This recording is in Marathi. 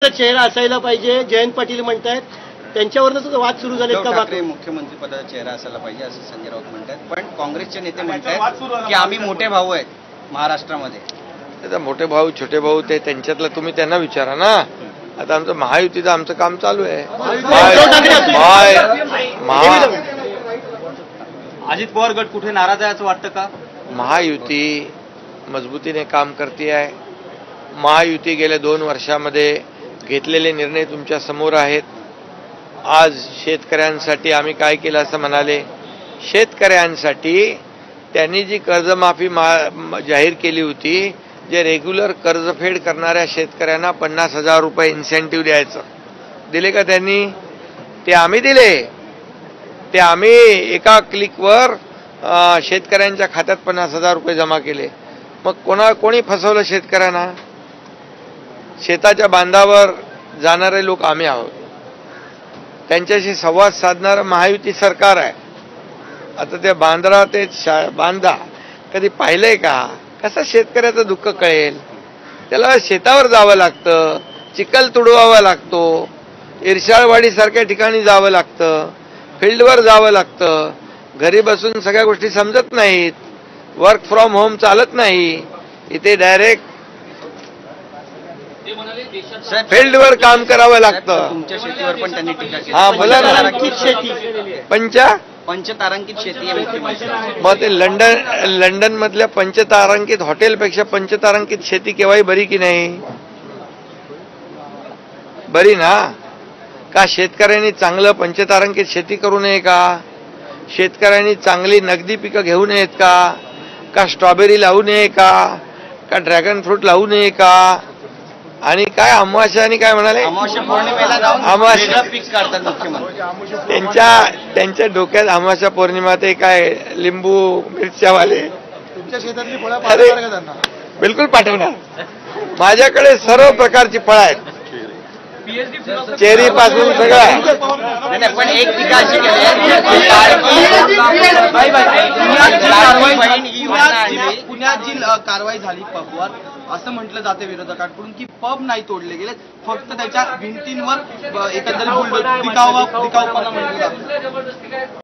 चेहरा असायला पाहिजे, जयंत पाटील म्हणतायत. त्यांच्यावरच वाद सुरू झाले का? ठाकरे मुख्यमंत्री पदाचा चेहरा असायला पाहिजे असं संजय राऊत म्हणतात. पण काँग्रेसचे नेते म्हणतात की आम्ही मोठे भाऊ आहेत महाराष्ट्रामध्ये. आता मोठे भाऊ छोटे भाऊ ते त्यांच्यातलं तुम्ही त्यांना विचारा ना. आता आमचं महायुतीचं आमचं काम चालू आहे. अजित पवार गट कुठे नाराज आहे असं वाटतं का? महायुती मजबूतीने काम करते आहे. महायुती गेल्या 2 वर्षामध्ये घेतलेले निर्णय तुमच्या समोर आहेत. आज शेतकऱ्यांसाठी आम्ही काय केलं असं म्हणाले. शेतकऱ्यांसाठी त्यांनी जी कर्जमाफी जाहीर केली होती, जे रेग्युलर कर्जफेड करणाऱ्या शेतकऱ्यांना 50,000 रुपये इन्सेंटिव्ह द्यायचं, दिले का त्यांनी? ते आम्ही दिले. ते आम्ही एका क्लिकवर शेतकऱ्यांच्या खात्यात 50,000 रुपये जमा केले. मग कोणी फसवलं शेतकऱ्यांना? शेताच्या बांधावर जाणारे लोक आम्ही आहोत. त्यांच्याशी संवाद साधणारं महायुती सरकार आहे. आता ते बांद्रा ते बांधा कधी पाहिलंय का? कसं शेतकऱ्याचं दुःख कळेल? त्याला शेतावर जावं लागतं, चिखल तुडवावा लागतो, इरशाळवाडीसारख्या ठिकाणी जावं लागतं, फील्डवर जावं लागतं. घरी बसून सगळ्या गोष्टी समजत नाहीत. वर्क फ्रॉम होम चालत नाही. इथे डायरेक्ट फील्डवर काम करावं लागतं. तुमच्या शेतीवर पण त्यांनी टीका केली. हा बोला ना. पंचतारांकित शेती आहे मुख्यमंत्री. मग ते लंडन मधल्या पंचतारांकित हॉटेलपेक्षा पंचतारांकित शेती केव्हाही बरी की नाही? बरी ना. का शेतकऱ्यांनी चांगलं पंचतारांकित शेती करू नये का? शेतकऱ्यांनी चांगली नगदी पिकं घेऊ नयेत का? का स्ट्रॉबेरी लावू नये का? का ड्रॅगन फ्रूट लावू नये का? आणि काय अमावास्या आणि काय म्हणाले? अमावास्या पौर्णिमेला जाऊन अमावास्या पीक काढतात मुख्यमंत्री. त्यांच्या डोक्यात अमावास्या पौर्णिमा ते काय लिंबू मिरच्यावाले. तुमच्या शेतातली फळं पाठवणार का त्यांना? बिलकुल पाठवणार. माझ्याकडे सर्व प्रकारची फळं आहेत, चेरी पासून सगळं. पण एक टीका अशी पुण्यात जी कारवाई झाली पबवर, असं म्हटलं जाते विरोधकांकडून की पब नाही तोडले गेले, फक्त त्याच्या भिंतींवर एकंदरीत दिखावपणा म्हटलं जातं.